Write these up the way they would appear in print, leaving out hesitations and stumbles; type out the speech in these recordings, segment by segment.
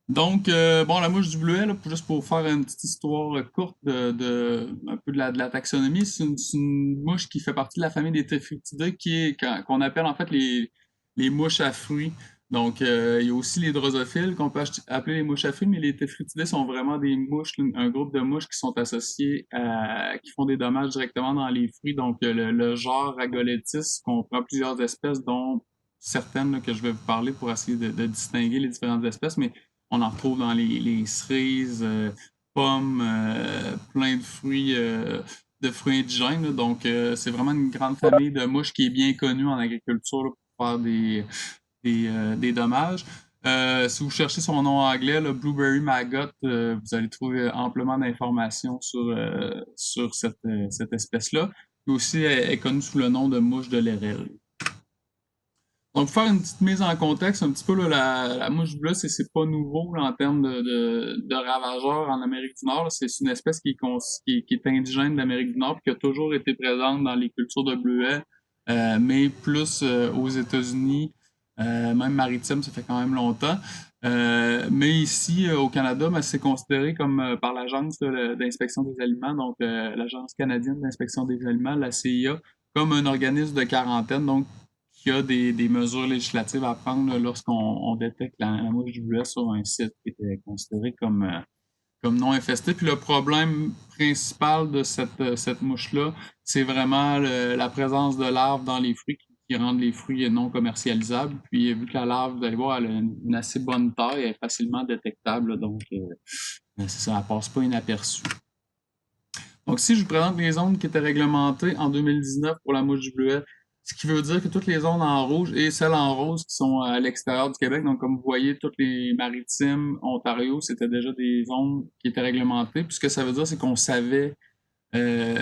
Donc, bon, la mouche du bleuet, là, juste pour faire une petite histoire courte un peu de la taxonomie, c'est une mouche qui fait partie de la famille des Téphritidés, qu'on appelle en fait les mouches à fruits. Donc, il y a aussi les drosophiles qu'on peut appeler les mouches à fruits, mais les Téphritidés sont vraiment des mouches, un groupe de mouches qui sont associées qui font des dommages directement dans les fruits. Donc, le genre Ragoletis comprend plusieurs espèces, dont certaines là, que je vais vous parler pour essayer de distinguer les différentes espèces, mais on en retrouve dans les cerises, pommes, plein de fruits indigènes, là. Donc, c'est vraiment une grande famille de mouches qui est bien connue en agriculture là, pour faire des dommages. Si vous cherchez son nom anglais, le Blueberry Maggot, vous allez trouver amplement d'informations sur cette espèce-là. Puis aussi, elle est connue sous le nom de mouche de l'érel. Donc, pour faire une petite mise en contexte, un petit peu, là, la mouche bleue, c'est pas nouveau là, en termes de ravageurs en Amérique du Nord. C'est une espèce qui est indigène d'Amérique du Nord et qui a toujours été présente dans les cultures de bleuets, mais plus aux États-Unis, même maritime, ça fait quand même longtemps. Mais ici, au Canada, ben, c'est considéré comme par l'Agence d'inspection des aliments, donc l'Agence canadienne d'inspection des aliments, la CIA, comme un organisme de quarantaine. Donc, qu'il y a des mesures législatives à prendre là, lorsqu'on détecte la mouche du bleuet sur un site qui était considéré comme non infesté. Puis le problème principal de cette mouche-là, c'est vraiment la présence de larves dans les fruits qui rendent les fruits non commercialisables. Puis vu que la larve, vous allez voir, elle a une assez bonne taille, elle est facilement détectable, là, donc c'est ça, elle passe pas inaperçue. Donc, si je vous présente les zones qui étaient réglementées en 2019 pour la mouche du bleuet, ce qui veut dire que toutes les zones en rouge et celles en rose qui sont à l'extérieur du Québec, donc comme vous voyez, toutes les maritimes, Ontario, c'était déjà des zones qui étaient réglementées. Puis ce que ça veut dire, c'est qu'on savait que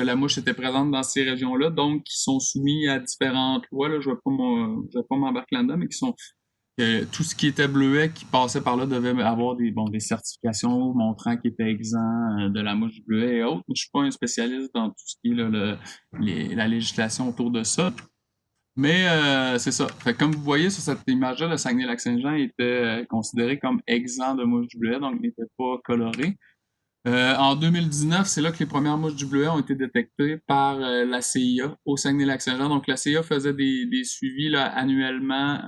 la mouche était présente dans ces régions-là, donc qui sont soumis à différentes lois. Là, je vais pas m'embarquer là-dedans, mais qui sont que tout ce qui était bleuet qui passait par là devait avoir des certifications montrant qu'il était exempt de la mouche du bleuet et autres. Je suis pas un spécialiste dans tout ce qui est là, la législation autour de ça. Mais c'est ça. Fait que comme vous voyez sur cette image-là, le Saguenay-Lac-Saint-Jean était considéré comme exempt de mouche du bleuet, donc n'était pas coloré. En 2019, c'est là que les premières mouches du bleuet ont été détectées par la CIA au Saguenay-Lac-Saint-Jean. Donc, la CIA faisait des suivis là, annuellement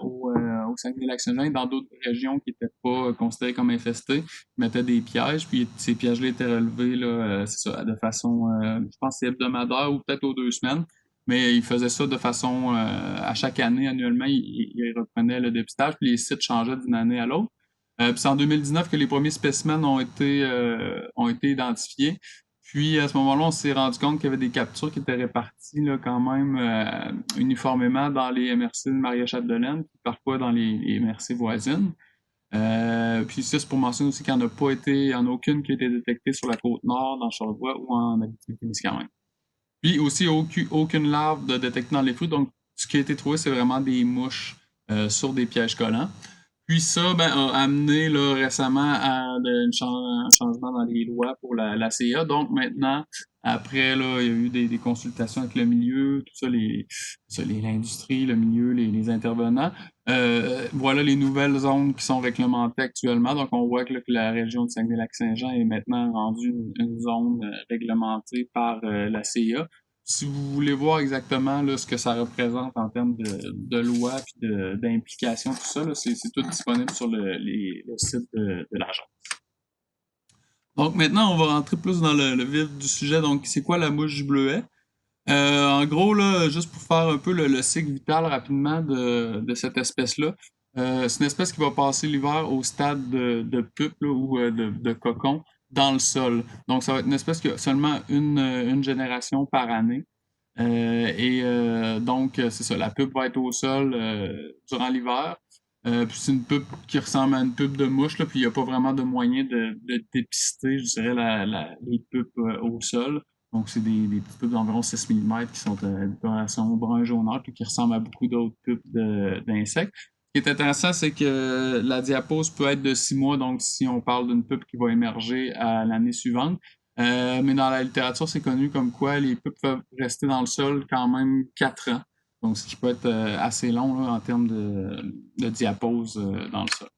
au Saguenay-Lac-Saint-Jean et dans d'autres régions qui n'étaient pas considérées comme infestées. Ils mettaient des pièges, puis ces pièges-là étaient relevés là, c'est ça, de façon, je pense, c'est hebdomadaire ou peut-être aux 2 semaines. Mais ils faisaient ça de façon, à chaque année, annuellement, ils reprenaient le dépistage, puis les sites changeaient d'une année à l'autre. Puis c'est en 2019 que les premiers spécimens ont été identifiés. Puis à ce moment-là, on s'est rendu compte qu'il y avait des captures qui étaient réparties là, quand même uniformément dans les MRC de Maria-Chapdelaine, puis parfois dans les MRC voisines. Puis ça, c'est pour mentionner aussi qu'il n'y en a pas été, il n'y en a aucune qui a été détectée sur la côte nord, dans Charlevoix ou en Abitibi-Témiscamingue. Puis aussi, aucune larve de détectée dans les fruits. Donc, ce qui a été trouvé, c'est vraiment des mouches sur des pièges collants. Puis ça ben, a amené là, récemment à un changement dans les lois pour la CIA. Donc maintenant, après, là, il y a eu des consultations avec le milieu, tout ça, l'industrie, le milieu, les intervenants. Voilà les nouvelles zones qui sont réglementées actuellement. Donc on voit que la région de Saguenay-Lac-Saint-Jean est maintenant rendue une zone réglementée par la CIA. Si vous voulez voir exactement là, ce que ça représente en termes de loi et d'implication, tout ça, là, c'est tout disponible sur le site de l'agence. Donc maintenant, on va rentrer plus dans le vif du sujet. Donc, c'est quoi la mouche du bleuet? En gros, là, juste pour faire un peu le cycle vital rapidement de cette espèce-là, c'est une espèce qui va passer l'hiver au stade de pupe là, ou de cocon dans le sol. Donc, ça va être une espèce qui a seulement une génération par année. Donc, c'est ça, la pupe va être au sol durant l'hiver. Puis c'est une pupe qui ressemble à une pupe de mouche, là, puis il n'y a pas vraiment de moyen de dépister, je dirais, les pupes au sol. Donc, c'est des petites pupes d'environ 6 mm qui sont de coloration brun jaunâtre puis qui ressemblent à beaucoup d'autres pupes d'insectes. Ce qui est intéressant, c'est que la diapause peut être de 6 mois, donc si on parle d'une pupe qui va émerger à l'année suivante. Mais dans la littérature, c'est connu comme quoi les pupes peuvent rester dans le sol quand même 4 ans. Donc, ce qui peut être assez long là, en termes de diapause dans le sol.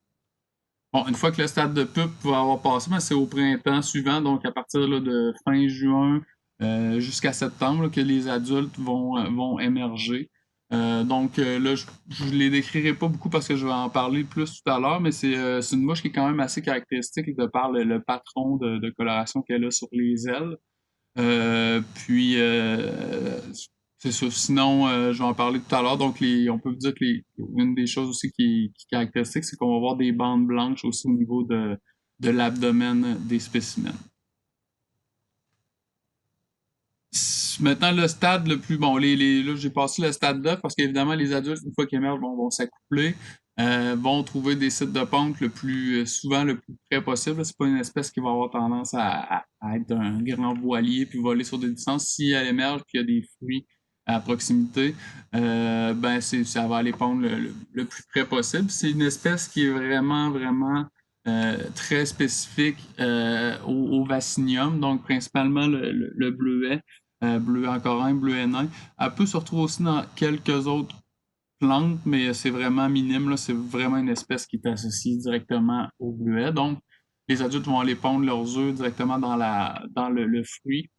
Bon, une fois que le stade de pupe va avoir passé, ben, c'est au printemps suivant, donc à partir là, de fin juin jusqu'à septembre, là, que les adultes vont émerger. Là, je les décrirai pas beaucoup parce que je vais en parler plus tout à l'heure, mais c'est une mouche qui est quand même assez caractéristique de par le patron de coloration qu'elle a sur les ailes. Puis, c'est ça. Sinon, je vais en parler tout à l'heure. Donc, on peut dire que une des choses aussi qui est caractéristique, c'est qu'on va avoir des bandes blanches aussi au niveau de l'abdomen des spécimens. Maintenant, le stade le plus bon, là, j'ai passé le stade 9 parce qu'évidemment, les adultes, une fois qu'ils émergent, vont s'accoupler, vont trouver des sites de ponte le plus souvent le plus près possible. C'est pas une espèce qui va avoir tendance à être un grand voilier puis voler sur des distances. Si elle émerge puis il y a des fruits à proximité, ben ça va aller pondre le plus près possible. C'est une espèce qui est vraiment très spécifique au vaccinium, donc principalement le bleuet bleu corail, bleu nain. Elle peut se retrouver aussi dans quelques autres plantes, mais c'est vraiment minime. Là. C'est vraiment une espèce qui est associée directement au bleuet. Donc, les adultes vont aller pondre leurs œufs directement dans le fruit.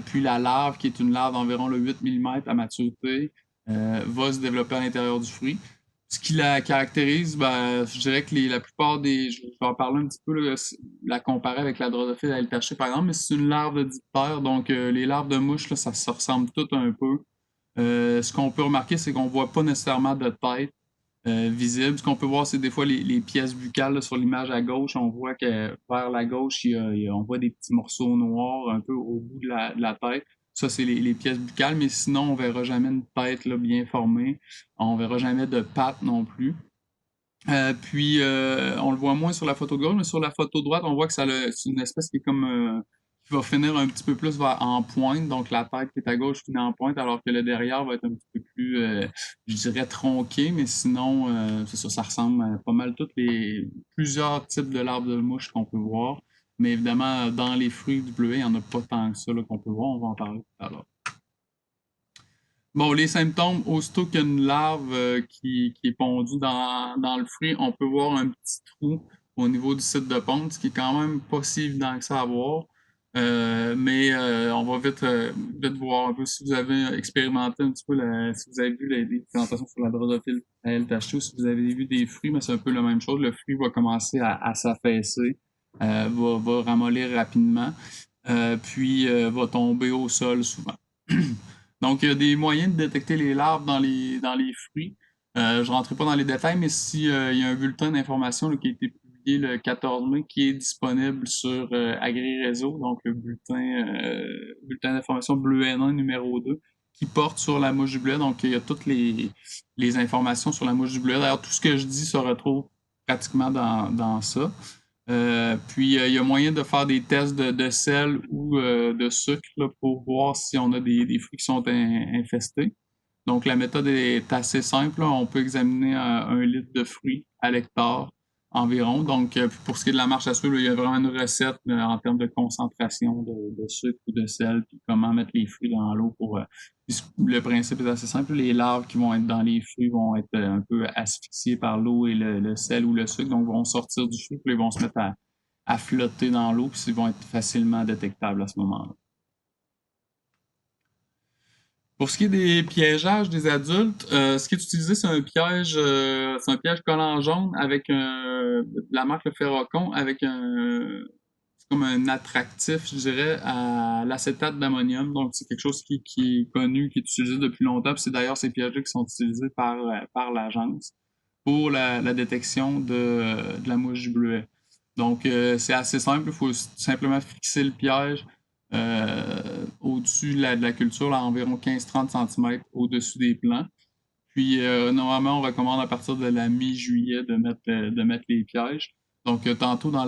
Puis la larve, qui est une larve d'environ 8 mm à maturité, va se développer à l'intérieur du fruit. Ce qui la caractérise, ben, je dirais que la plupart des. Je vais en parler un petit peu, là, la comparer avec la drosophile à L-taché, par exemple, mais c'est une larve de diptère, donc les larves de mouche, là, ça se ressemble toutes un peu. Ce qu'on peut remarquer, c'est qu'on voit pas nécessairement de tête visible. Ce qu'on peut voir, c'est des fois les pièces buccales là, sur l'image à gauche. On voit que vers la gauche, on voit des petits morceaux noirs un peu au bout de la tête. Ça, c'est les pièces buccales, mais sinon, on verra jamais une tête là, bien formée. On verra jamais de pattes non plus. On le voit moins sur la photo de gauche, mais sur la photo de droite, on voit que c'est une espèce qui est comme qui va finir un petit peu plus en pointe. Donc la tête qui est à gauche finit en pointe, alors que le derrière va être un petit peu plus, je dirais, tronqué. Mais sinon, c'est ça, ça ressemble à pas mal toutes les plusieurs types de larves de mouche qu'on peut voir. Mais évidemment, dans les fruits du bleuet, il n'y en a pas tant que ça là, qu'on peut voir. On va en parler tout à l'heure. Bon, les symptômes, aussitôt qu'il y a une larve qui est pondue dans le fruit, on peut voir un petit trou au niveau du site de ponte, ce qui est quand même pas si évident que ça à voir. On va vite voir un peu si vous avez expérimenté un petit peu, si vous avez vu les présentations sur la drosophile à LTH2, si vous avez vu des fruits, mais c'est un peu la même chose. Le fruit va commencer à s'affaisser, va ramollir rapidement, va tomber au sol souvent. Donc, il y a des moyens de détecter les larves dans les fruits. Je ne rentrerai pas dans les détails, mais si, il y a un bulletin d'information qui a été publié le 14 mai qui est disponible sur AgriRéseau, donc le bulletin d'information bleu N1 numéro 2, qui porte sur la mouche du bleuet. Donc, il y a toutes les informations sur la mouche du bleuet. D'ailleurs, tout ce que je dis se retrouve pratiquement dans ça. Il y a moyen de faire des tests de sel ou de sucre là, pour voir si on a des fruits qui sont infestés. Donc, la méthode est assez simple, là. On peut examiner 1 litre de fruits à l'hectare environ. Donc, pour ce qui est de la marche à suivre, là, il y a vraiment une recette en termes de concentration de sucre ou de sel, puis comment mettre les fruits dans l'eau pour. Le principe est assez simple. Les larves qui vont être dans les fruits vont être un peu asphyxiées par l'eau et le sel ou le sucre, donc vont sortir du fruit, puis ils vont se mettre à flotter dans l'eau, puis ils vont être facilement détectables à ce moment-là. Pour ce qui est des piégeages des adultes, ce qui est utilisé, c'est un piège collant jaune avec de la marque Le Ferrocon avec c'est comme un attractif, je dirais, à l'acétate d'ammonium. Donc, c'est quelque chose qui est connu, qui est utilisé depuis longtemps. Puis c'est d'ailleurs ces pièges-là qui sont utilisés par l'agence pour la détection de la mouche du bleuet. Donc, c'est assez simple. Il faut simplement fixer le piège au-dessus de la culture, là, à environ 15-30 cm au-dessus des plants. Puis, normalement, on recommande à partir de la mi-juillet de mettre les pièges. Donc, tantôt dans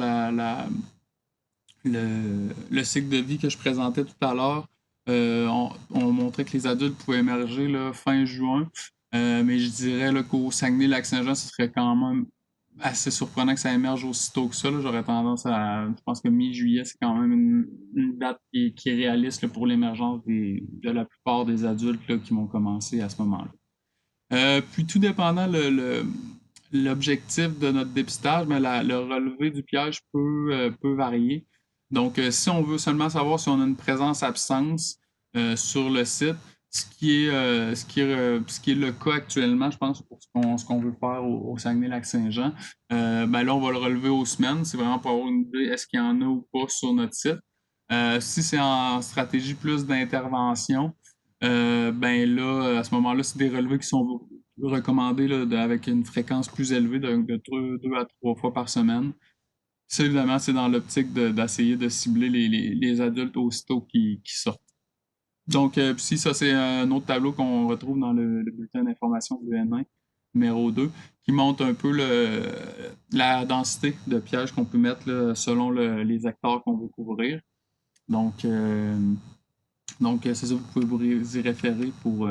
le cycle de vie que je présentais tout à l'heure, on montrait que les adultes pouvaient émerger là, fin juin. Mais je dirais là, qu'au Saguenay-Lac-Saint-Jean, ce serait quand même assez surprenant que ça émerge aussitôt que ça, là. J'aurais tendance à. Je pense que mi-juillet, c'est quand même une date qui est réaliste là, pour l'émergence de la plupart des adultes là, qui vont commencer à ce moment-là. Puis tout dépendant l'objectif de notre dépistage, mais le relevé du piège peut varier. Donc, si on veut seulement savoir si on a une présence-absence sur le site, ce qui est le cas actuellement, je pense, pour ce qu'on veut faire au Saguenay-Lac-Saint-Jean, ben là, on va le relever aux semaines. C'est vraiment pour avoir une idée, est-ce qu'il y en a ou pas sur notre site. Si c'est en stratégie plus d'intervention, ben là, à ce moment-là, c'est des relevés qui sont recommandés là, avec une fréquence plus élevée de 2 à 3 fois par semaine. Ça, évidemment, c'est dans l'optique d'essayer de cibler les adultes aussitôt qui sortent. Donc, puis ça, c'est un autre tableau qu'on retrouve dans le bulletin d'information du N1, numéro 2, qui montre un peu la densité de pièges qu'on peut mettre là, selon les hectares qu'on veut couvrir. Donc, c'est ça, vous pouvez vous y référer pour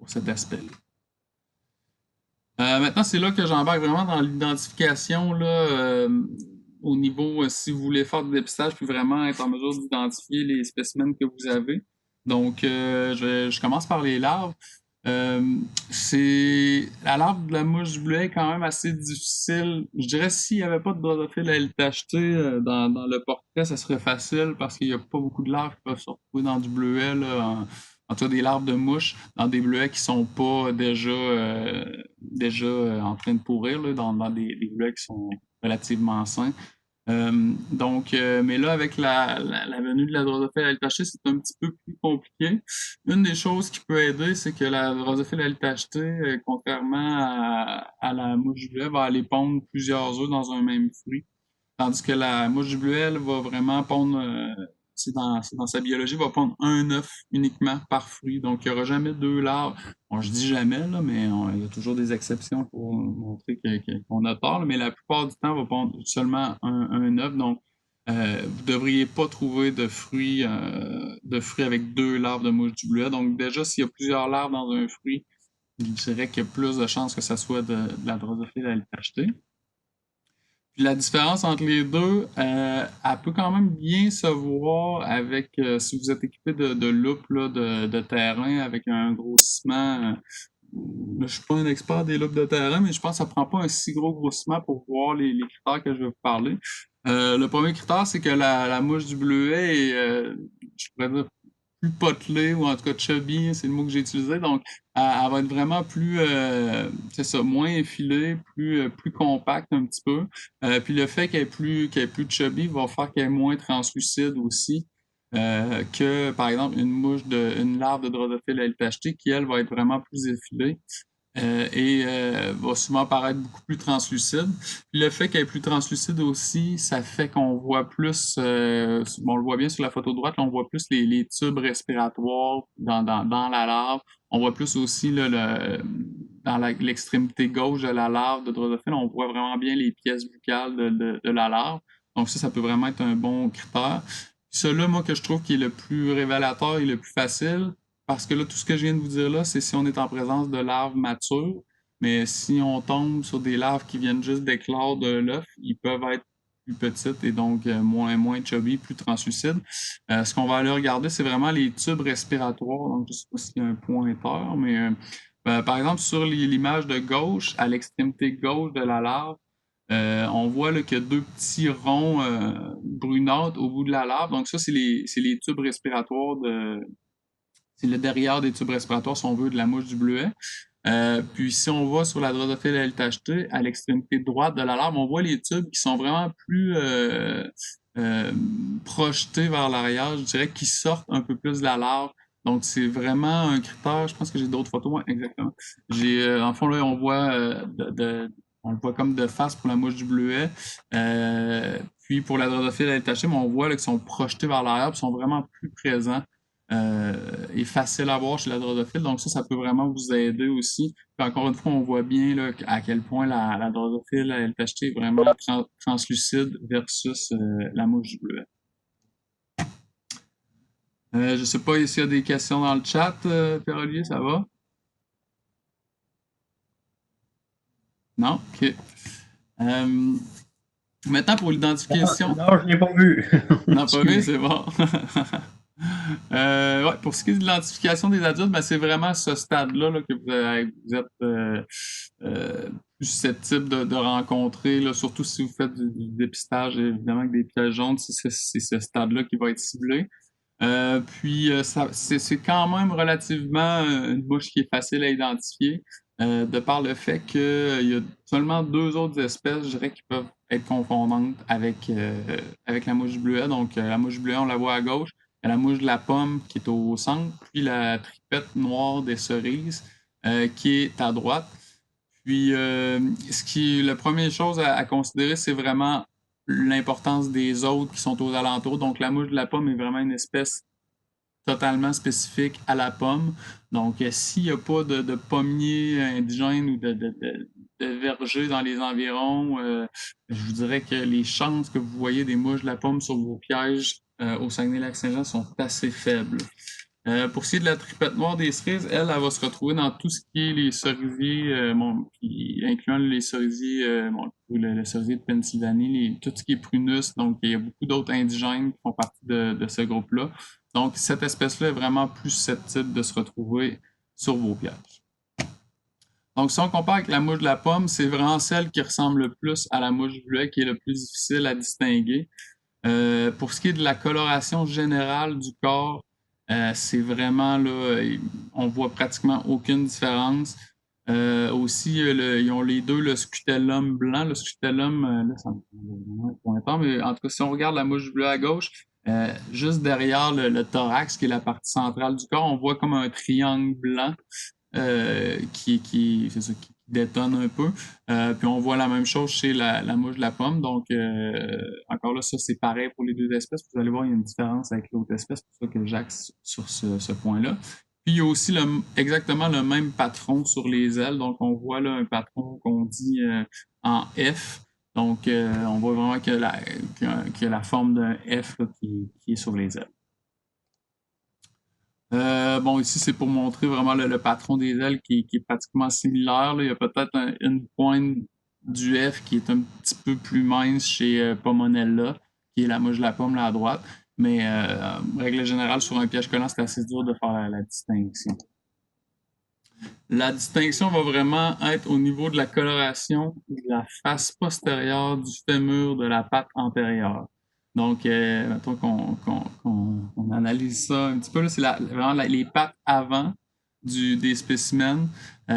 cet aspect-là. Maintenant, c'est là que j'embarque vraiment dans l'identification là, au niveau, si vous voulez faire du dépistage, puis vraiment être en mesure d'identifier les spécimens que vous avez. Donc, je commence par les larves. Euh, la larve de la mouche du bleuet est quand même assez difficile. Je dirais s'il n'y avait pas de drosophile à LTHT dans le portrait, ça serait facile parce qu'il n'y a pas beaucoup de larves qui peuvent se retrouver dans du bleuet, là, en tout cas des larves de mouche, dans des bleuets qui sont pas déjà en train de pourrir, là, dans des bleuets qui sont relativement sains. Mais là, avec la venue de la drosophile LTHT, c'est un petit peu plus compliqué. Une des choses qui peut aider, c'est que la drosophile LTHT, contrairement à la mouche du bleuet, va aller pondre plusieurs œufs dans un même fruit. Tandis que la mouche du bleuet, elle va vraiment pondre, c'est dans sa biologie, va pondre un œuf uniquement par fruit. Donc, il n'y aura jamais deux larves. Bon, je dis jamais, là, mais il y a toujours des exceptions pour montrer qu'on a tort, là, mais la plupart du temps, on va pondre seulement un œuf. Donc, vous ne devriez pas trouver de fruits avec deux larves de mouche du bleuet. Donc, déjà, s'il y a plusieurs larves dans un fruit, je dirais qu'il y a plus de chances que ça soit de la drosophile à LTHT. Puis la différence entre les deux, elle peut quand même bien se voir avec, si vous êtes équipé de loupes là, de terrain avec un grossissement. Je suis pas un expert des loupes de terrain, mais je pense que ça prend pas un si gros grossissement pour voir les critères que je vais vous parler. Le premier critère, c'est que la mouche du bleuet est, je pourrais dire, plus potelée, ou en tout cas chubby, c'est le mot que j'ai utilisé. Donc, elle va être vraiment plus, c'est ça, moins effilée, plus compacte un petit peu. Puis le fait qu'elle est plus chubby va faire qu'elle est moins translucide aussi. Que par exemple une larve de drosophile LPHT qui elle va être vraiment plus effilée va souvent paraître beaucoup plus translucide. Puis le fait qu'elle est plus translucide aussi, ça fait qu'on voit plus, on le voit bien sur la photo de droite, là, on voit plus les tubes respiratoires dans la larve. On voit plus aussi là, dans l'extrémité gauche de la larve de drosophile, on voit vraiment bien les pièces buccales de la larve. Donc ça peut vraiment être un bon critère. Celui-là, moi, que je trouve qui est le plus révélateur et le plus facile, parce que là, tout ce que je viens de vous dire là, c'est si on est en présence de larves matures. Mais si on tombe sur des larves qui viennent juste d'éclore de l'œuf, ils peuvent être plus petites et donc moins chubby, plus translucides. Ce qu'on va aller regarder, c'est vraiment les tubes respiratoires. Donc, je ne sais pas s'il y a un pointeur, mais par exemple, sur l'image de gauche, à l'extrémité gauche de la larve, on voit là, qu'il y a deux petits ronds brunâtres au bout de la larve. Donc ça, c'est les tubes respiratoires c'est le derrière des tubes respiratoires, si on veut, de la mouche du bleuet. Puis si on va sur la drosophile LTHT, à l'extrémité droite de la larve, on voit les tubes qui sont vraiment plus euh, projetés vers l'arrière, je dirais, qui sortent un peu plus de la larve. Donc c'est vraiment un critère. Je pense que j'ai d'autres photos, ouais, exactement. En fond là, on le voit comme de face pour la mouche du bleuet. Puis pour la drosophile LTHT, on voit là, qu'ils sont projetés vers l'arrière, puis sont vraiment plus présents est facile à voir chez la drosophile. Donc ça peut vraiment vous aider aussi. Puis encore une fois, on voit bien là, à quel point la drosophile à LTHT est vraiment translucide versus la mouche bleue. Je sais pas s'il y a des questions dans le chat, Pierre-Olivier, ça va? Non? OK. Euh, Maintenant, pour Non, l'identification, non, je l'ai pas vu. on n'a pas vu, Excuse. c'est bon. Ouais, pour ce qui est de l'identification des adultes, ben, c'est vraiment à ce stade-là là, que vous êtes plus susceptible de rencontrer, là, surtout si vous faites du dépistage, évidemment, avec des pièges jaunes, c'est ce stade-là qui va être ciblé. Puis, c'est quand même relativement une mouche qui est facile à identifier, de par le fait qu'il y a seulement deux autres espèces, je dirais, qui peuvent être confondantes avec la mouche bleuet. Donc, la mouche bleuet, on la voit à gauche, il y a la mouche de la pomme qui est au centre, puis la tripette noire des cerises qui est à droite. Puis, la première chose à considérer, c'est vraiment l'importance des autres qui sont aux alentours. Donc, la mouche de la pomme est vraiment une espèce totalement spécifique à la pomme. Donc, s'il n'y a pas de pommiers indigènes ou de vergers dans les environs, je vous dirais que les chances que vous voyez des mouches de la pomme sur vos pièges au Saguenay-Lac-Saint-Jean sont assez faibles. Pour ce qui est de la tripette noire des cerises, elle va se retrouver dans tout ce qui est les cerisiers, incluant les cerisiers, le cerisier de Pennsylvanie, tout ce qui est prunus. Donc, il y a beaucoup d'autres indigènes qui font partie de ce groupe-là. Donc, cette espèce-là est vraiment plus susceptible de se retrouver sur vos pièges. Donc, si on compare avec la mouche de la pomme, c'est vraiment celle qui ressemble le plus à la mouche du bleuet qui est le plus difficile à distinguer. Pour ce qui est de la coloration générale du corps, c'est vraiment là, on voit pratiquement aucune différence. Aussi, ils ont les deux le scutellum blanc. Le scutellum, là, ça me prend un pointeur, mais en tout cas, si on regarde la mouche bleue à gauche, juste derrière le thorax, qui est la partie centrale du corps, on voit comme un triangle blanc c'est ça, qui détonne un peu. Puis on voit la même chose chez la mouche de la pomme. Donc, encore là, ça, c'est pareil pour les deux espèces. Vous allez voir, il y a une différence avec l'autre espèce. C'est pour ça que j'axe sur ce point-là. Puis il y a aussi exactement le même patron sur les ailes. Donc, on voit là un patron qu'on dit en F. Donc, on voit vraiment qu'il y a la forme d'un F là, qui est sur les ailes. Bon, ici, c'est pour montrer vraiment le patron des ailes qui est pratiquement similaire, là. Il y a peut-être une pointe du F qui est un petit peu plus mince chez Pomonella, qui est la mouche de la pomme là à droite. Mais règle générale, sur un piège collant, c'est assez dur de faire la distinction. La distinction va vraiment être au niveau de la coloration de la face postérieure du fémur de la patte antérieure. Donc, mettons qu'on analyse ça un petit peu, là, c'est vraiment les pattes avant des spécimens.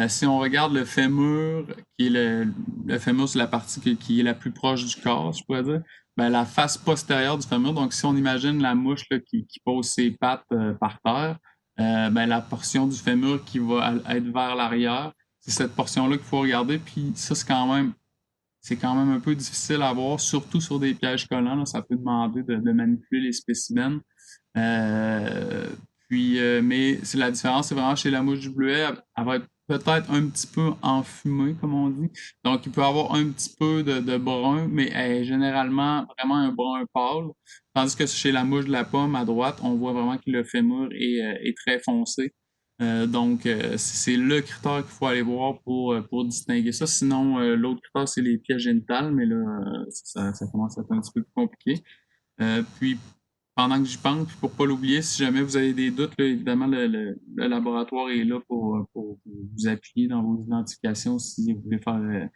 Si on regarde le fémur, qui est le fémur, c'est la partie qui est la plus proche du corps, je pourrais dire, ben, la face postérieure du fémur, donc si on imagine la mouche là, qui pose ses pattes par terre, ben, la portion du fémur qui va être vers l'arrière, c'est cette portion-là qu'il faut regarder. Puis ça, c'est quand même un peu difficile à voir, surtout sur des pièges collants. Là, ça peut demander de manipuler les spécimens. Euh, mais c'est la différence, c'est vraiment chez la mouche du bleuet, elle va être peut-être un petit peu enfumée, comme on dit. Donc, il peut avoir un petit peu de brun, mais elle est généralement vraiment un brun pâle. Tandis que chez la mouche de la pomme, à droite, on voit vraiment que le fémur est très foncé. Donc, c'est le critère qu'il faut aller voir pour distinguer ça. Sinon, l'autre critère, c'est les pièges génitales, mais là, ça commence à être un petit peu plus compliqué. Puis, pendant que j'y pense, puis pour pas l'oublier, si jamais vous avez des doutes, là, évidemment, le laboratoire est là pour vous appuyer dans vos identifications si vous voulez faire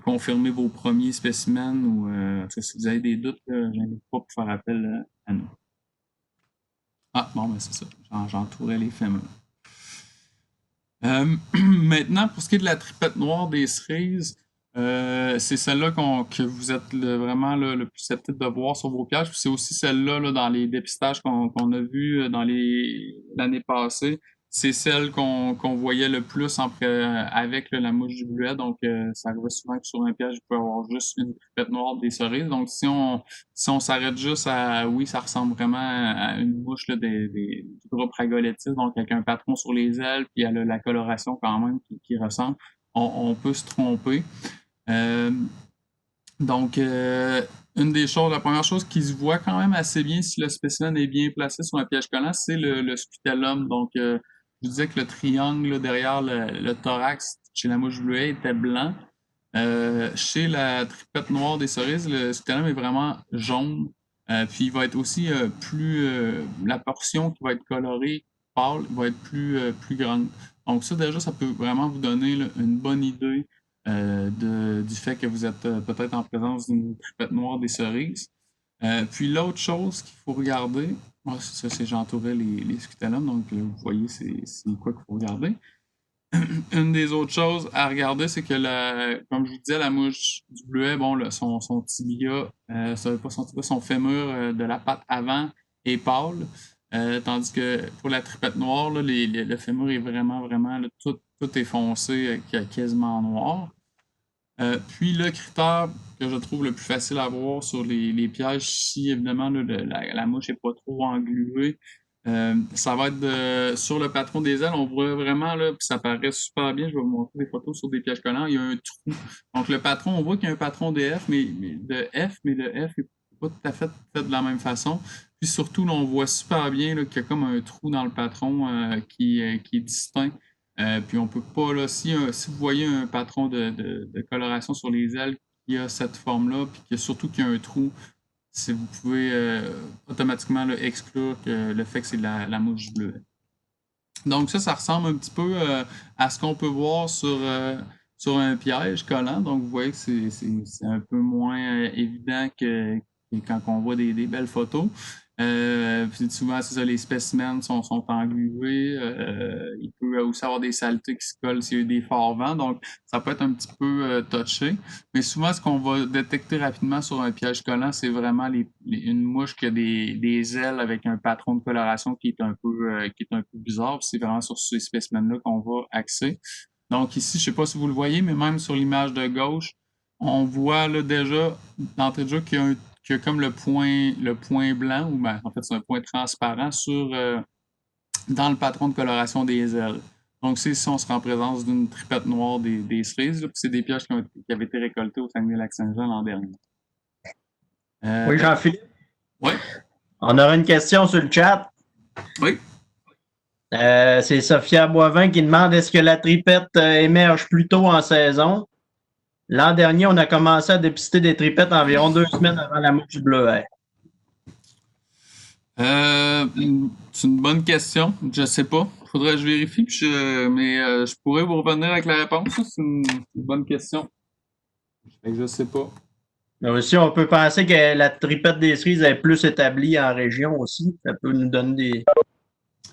confirmer vos premiers spécimens ou si vous avez des doutes, j'invite pas pour faire appel à nous. Ah, bon, ben c'est ça. J'entourais les fameux. Maintenant, pour ce qui est de la tripette noire des cerises, c'est celle-là que vous êtes vraiment le plus susceptible de voir sur vos pièges. Puis c'est aussi celle-là là, dans les dépistages qu'on a vus dans l'année passée. C'est celle qu'on voyait le plus avec la mouche du bleuet. Donc, ça arrive souvent que sur un piège, il peut y avoir juste une tripette noire des cerises. Donc, si on s'arrête juste oui, ça ressemble vraiment à une mouche là, du groupe Ragoletis, donc avec un patron sur les ailes, puis elle a la coloration quand même qui ressemble. On peut se tromper. Euh, donc, une des choses, la première chose qui se voit quand même assez bien si le spécimen est bien placé sur un piège collant, c'est le scutellum. Donc, je vous disais que le triangle là, derrière le thorax chez la mouche bleuet était blanc. Chez la tripette noire des cerises, le scutellum est vraiment jaune. Puis il va être aussi la portion qui va être colorée pâle va être plus grande. Donc ça déjà, ça peut vraiment vous donner là, une bonne idée du fait que vous êtes peut-être en présence d'une tripette noire des cerises. Puis l'autre chose qu'il faut regarder, moi ça c'est j'entourais les scutellums, donc vous voyez c'est quoi qu'il faut regarder. Une des autres choses à regarder, c'est que comme je vous disais, la mouche du bleuet, bon, son tibia, ça veut pas son tibia, son fémur de la patte avant est pâle. Tandis que pour la tripette noire, là, le fémur est vraiment, là, tout est foncé, quasiment noir. Puis le critère que je trouve le plus facile à voir sur les pièges, si évidemment là, la mouche n'est pas trop engluée, ça va être sur le patron des ailes, on voit vraiment là, puis ça paraît super bien. Je vais vous montrer des photos sur des pièges collants. Il y a un trou. Donc le patron, on voit qu'il y a un patron de F, mais le F n'est pas tout à fait de la même façon. Puis surtout, là, on voit super bien là, qu'il y a comme un trou dans le patron qui est distinct. Puis on peut pas, là, si vous voyez un patron de coloration sur les ailes qui a cette forme-là, puis surtout qu'il y a un trou, vous pouvez automatiquement là, exclure le fait que c'est la mouche bleue. Donc ça ressemble un petit peu à ce qu'on peut voir sur un piège collant. Donc vous voyez que c'est un peu moins évident que quand on voit des belles photos. Puis souvent, c'est ça, les spécimens sont englués. Il peut aussi avoir des saletés qui se collent s'il y a eu des forts vents. Donc, ça peut être un petit peu touché. Mais souvent, ce qu'on va détecter rapidement sur un piège collant, c'est vraiment une mouche qui a des ailes avec un patron de coloration qui est un peu bizarre. C'est vraiment sur ces spécimens-là qu'on va axer. Donc ici, je ne sais pas si vous le voyez, mais même sur l'image de gauche, on voit là déjà d'entrée de jeu qu'il y a comme le point blanc, ou ben, en fait c'est un point transparent dans le patron de coloration des ailes. Donc c'est ici on sera en présence d'une tripette noire des cerises, là, puis c'est des pièges qui avaient été récoltés au Saguenay-Lac-Saint-Jean l'an dernier. Oui, Euh, Jean-Philippe. oui, On aura une question sur le chat. oui. C'est Sophia Boivin qui demande est-ce que la tripette émerge plus tôt en saison? L'an dernier, on a commencé à dépister des tripettes environ 2 semaines avant la mouche du bleuet. Euh, c'est une bonne question. Je sais pas. Faudrait que je vérifie, mais je pourrais vous revenir avec la réponse. Ça. C'est une bonne question. Fait que je sais pas. Mais aussi, on peut penser que la tripette des cerises est plus établie en région aussi. Ça peut nous donner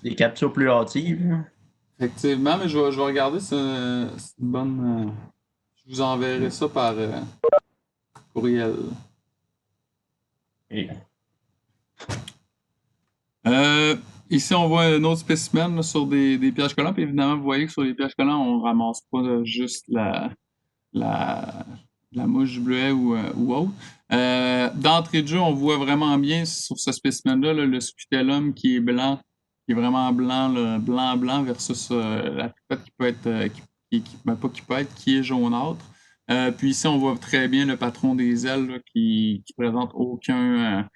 des captures plus hâtives. Effectivement, mais je vais regarder. C'est une bonne. Je vous enverrai ça par courriel. Et Euh, Ici, on voit un autre spécimen là, sur des pièges collants. Puis évidemment, vous voyez que sur les pièges collants, on ramasse pas juste la, la mouche bleuet ou autre. D'entrée de jeu, on voit vraiment bien sur ce spécimen-là le scutellum qui est blanc, qui est vraiment blanc, là, blanc, versus la pipette qui peut être, ben, pas qui peut être, qui est jaunâtre. Puis ici, on voit très bien le patron des ailes là, qui présente aucun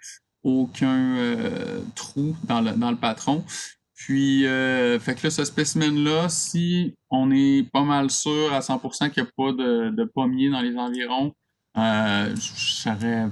trou dans le patron. Puis, fait que là, ce spécimen-là, si on est pas mal sûr à 100% qu'il n'y a pas de pommier dans les environs,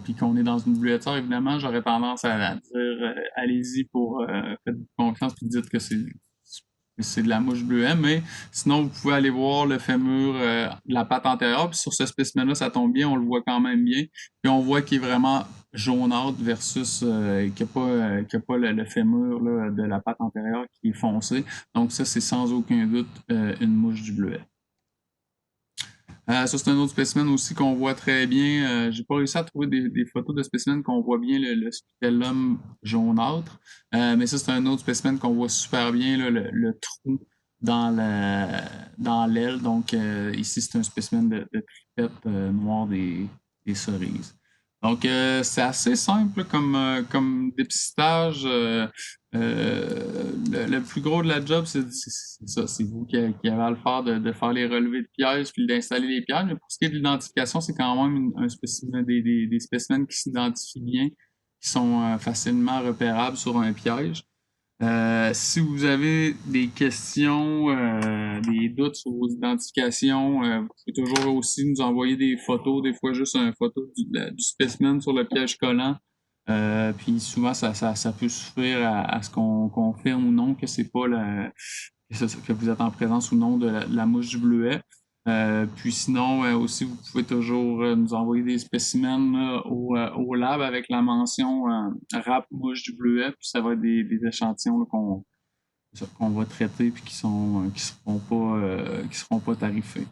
puis qu'on est dans une bleuetière, évidemment, j'aurais tendance à dire allez-y pour faites confiance puis dites que c'est de la mouche bleuet, mais sinon vous pouvez aller voir le fémur de la patte antérieure, puis sur ce spécimen-là, ça tombe bien, on le voit quand même bien, puis on voit qu'il est vraiment jaunâtre versus qu'il n'y a pas le fémur là, de la patte antérieure qui est foncé. Donc ça, c'est sans aucun doute une mouche du bleuet. Ça, c'est un autre spécimen aussi qu'on voit très bien. J'ai pas réussi à trouver des photos de spécimens qu'on voit bien le scutellum jaunâtre. Mais ça, c'est un autre spécimen qu'on voit super bien, là, le trou dans l'aile. Donc ici, c'est un spécimen de tripette noire des cerises. Donc c'est assez simple comme dépistage. Le plus gros de la job, c'est ça. C'est vous qui avez à le faire de faire les relevés de pièges puis d'installer les pièges. Mais pour ce qui est de l'identification, c'est quand même un spécimen, des spécimens qui s'identifient bien, qui sont facilement repérables sur un piège. Si vous avez des questions, des doutes sur vos identifications, vous pouvez toujours aussi nous envoyer des photos, des fois juste une photo du spécimen sur le piège collant. Puis souvent, ça peut suffire à ce qu'on confirme ou non que c'est pas que vous êtes en présence ou non de la mouche du bleuet. Puis sinon, aussi, vous pouvez toujours nous envoyer des spécimens là, au lab avec la mention RAP mouche du bleuet, puis ça va être des échantillons là, qu'on va traiter puis qui seront pas tarifés.